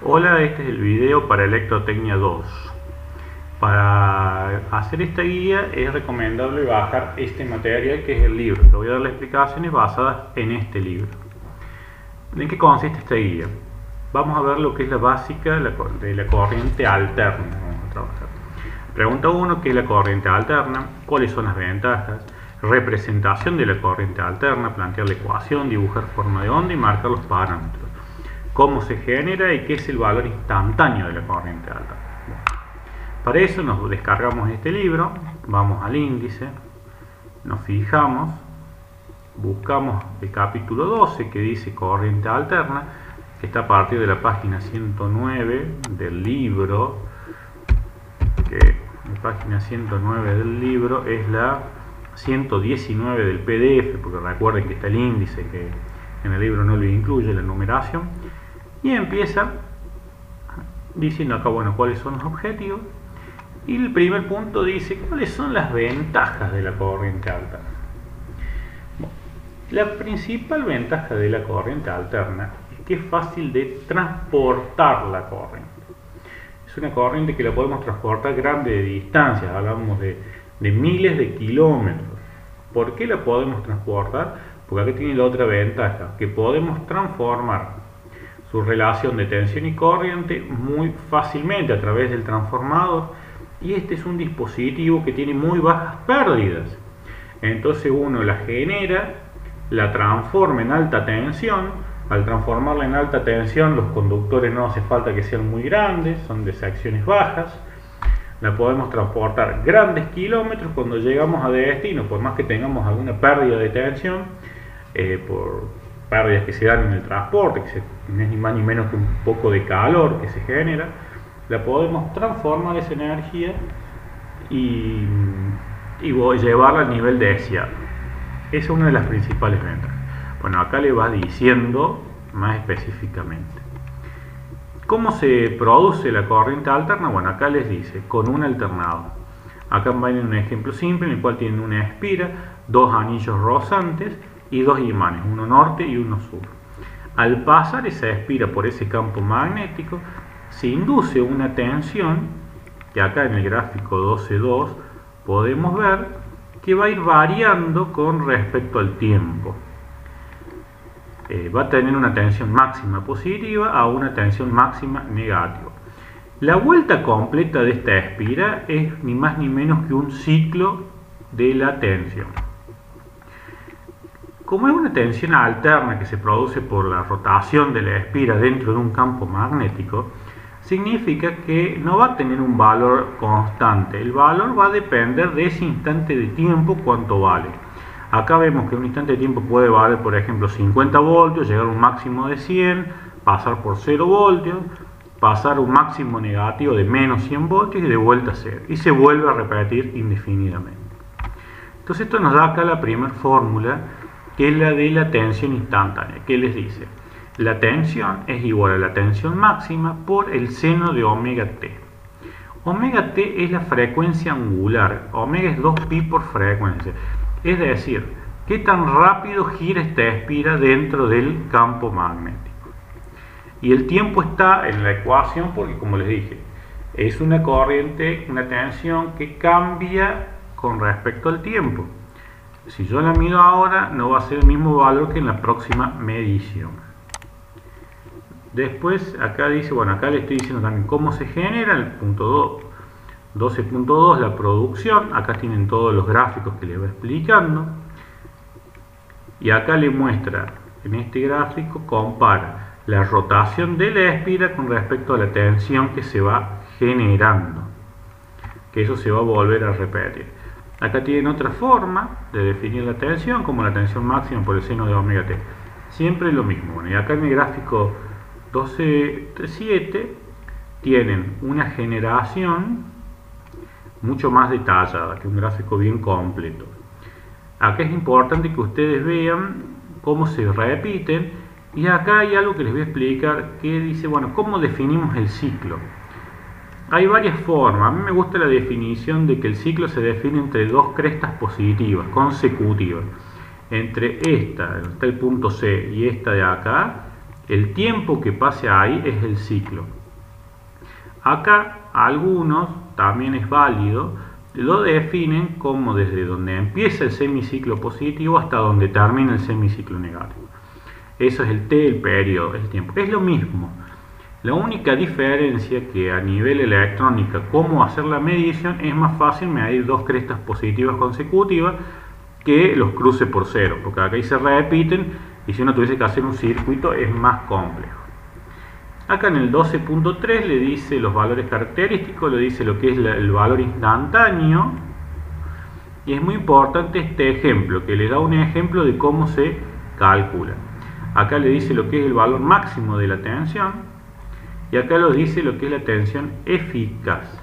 Hola, este es el video para Electrotecnia 2. Para hacer esta guía es recomendable bajar este material que es el libro. Te voy a dar las explicaciones basadas en este libro. ¿En qué consiste esta guía? Vamos a ver lo que es la básica de la corriente alterna. Vamos a trabajar. Pregunta 1, ¿qué es la corriente alterna? ¿Cuáles son las ventajas? Representación de la corriente alterna, plantear la ecuación, dibujar forma de onda y marcar los parámetros. Cómo se genera y qué es el valor instantáneo de la corriente alterna. Bueno, para eso nos descargamos este libro, vamos al índice, nos fijamos, buscamos el capítulo 12 que dice corriente alterna, que está a partir de la página 109 del libro, que la página 109 del libro es la 119 del PDF, porque recuerden que está el índice que en el libro no lo incluye la numeración. Y empieza diciendo acá, bueno, cuáles son los objetivos. Y el primer punto dice cuáles son las ventajas de la corriente alterna. Bueno, la principal ventaja de la corriente alterna es que es fácil de transportar la corriente. Es una corriente que la podemos transportar grandes distancias, hablamos de miles de kilómetros. ¿Por qué la podemos transportar? Porque acá tiene la otra ventaja, que podemos transformar su relación de tensión y corriente muy fácilmente a través del transformador, y este es un dispositivo que tiene muy bajas pérdidas. Entonces uno la genera, la transforma en alta tensión. Al transformarla en alta tensión, los conductores no hace falta que sean muy grandes, son de secciones bajas. La podemos transportar grandes kilómetros. Cuando llegamos a destino, por más que tengamos alguna pérdida de tensión, por pérdidas que se dan en el transporte, que no es ni más ni menos que un poco de calor que se genera, la podemos transformar esa energía y llevarla al nivel deseado. Esa es una de las principales ventajas. Bueno, acá le va diciendo más específicamente cómo se produce la corriente alterna. Bueno, acá les dice con un alternador. Acá van en un ejemplo simple en el cual tienen una espira, dos anillos rozantes y dos imanes, uno norte y uno sur. Al pasar esa espira por ese campo magnético, se induce una tensión que acá en el gráfico 12.2 podemos ver que va a ir variando con respecto al tiempo. Va a tener una tensión máxima positiva a una tensión máxima negativa. La vuelta completa de esta espira es ni más ni menos que un ciclo de la tensión. Como es una tensión alterna que se produce por la rotación de la espira dentro de un campo magnético, significa que no va a tener un valor constante. El valor va a depender de ese instante de tiempo, cuánto vale. Acá vemos que un instante de tiempo puede valer, por ejemplo, 50 voltios, llegar a un máximo de 100, pasar por 0 voltios, pasar a un máximo negativo de menos 100 voltios y de vuelta a 0. Y se vuelve a repetir indefinidamente. Entonces esto nos da acá la primera fórmula, que es la de la tensión instantánea, que les dice, la tensión es igual a la tensión máxima por el seno de omega t. Omega t es la frecuencia angular, omega es 2pi por frecuencia, es decir, qué tan rápido gira esta espira dentro del campo magnético. Y el tiempo está en la ecuación porque, como les dije, es una corriente, una tensión que cambia con respecto al tiempo. Si yo la mido ahora, no va a ser el mismo valor que en la próxima medición. Después, acá dice, bueno, acá le estoy diciendo también cómo se genera el punto 12.2, la producción. Acá tienen todos los gráficos que les va explicando. Y acá le muestra, en este gráfico, compara la rotación de la espira con respecto a la tensión que se va generando. Que eso se va a volver a repetir. Acá tienen otra forma de definir la tensión, como la tensión máxima por el seno de omega t. Siempre lo mismo. Bueno, y acá en el gráfico 12.7 tienen una generación mucho más detallada, que un gráfico bien completo. Acá es importante que ustedes vean cómo se repiten, y acá hay algo que les voy a explicar que dice, bueno, ¿cómo definimos el ciclo? Hay varias formas. A mí me gusta la definición de que el ciclo se define entre dos crestas positivas, consecutivas. Entre esta, está el punto C, y esta de acá, El tiempo que pase ahí es el ciclo. Acá algunos, también es válido, lo definen como desde donde empieza el semiciclo positivo hasta donde termina el semiciclo negativo. Eso es el T, el periodo, el tiempo. Es lo mismo. La única diferencia que a nivel electrónica, cómo hacer la medición, es más fácil medir dos crestas positivas consecutivas que los cruces por cero, porque acá se repiten y si uno tuviese que hacer un circuito es más complejo. Acá en el 12.3 le dice los valores característicos, le dice lo que es el valor instantáneo, y es muy importante este ejemplo, que le da un ejemplo de cómo se calcula. Acá le dice lo que es el valor máximo de la tensión, y acá lo dice lo que es la tensión eficaz.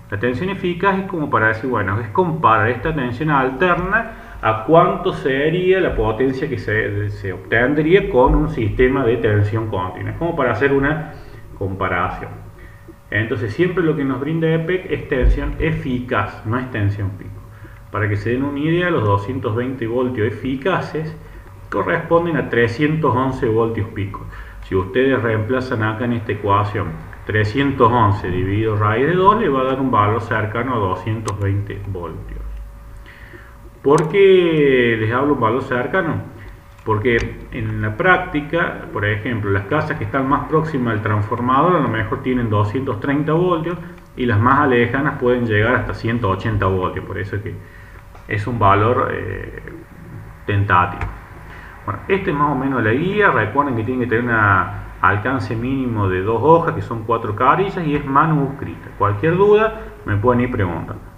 La tensión eficaz es como para decir, bueno, es comparar esta tensión alterna a cuánto sería la potencia que se obtendría con un sistema de tensión continua. Es como para hacer una comparación. Entonces siempre lo que nos brinda EPEC es tensión eficaz, no es tensión pico. Para que se den una idea, los 220 voltios eficaces corresponden a 311 voltios pico. Si ustedes reemplazan acá en esta ecuación 311 dividido raíz de 2, le va a dar un valor cercano a 220 voltios. ¿Por qué les hablo un valor cercano? Porque en la práctica, por ejemplo, las casas que están más próximas al transformador a lo mejor tienen 230 voltios y las más lejanas pueden llegar hasta 180 voltios. Por eso es que es un valor tentativo. Bueno, este es más o menos la guía. Recuerden que tienen que tener un alcance mínimo de 2 hojas, que son 4 carillas, y es manuscrita. Cualquier duda me pueden ir preguntando.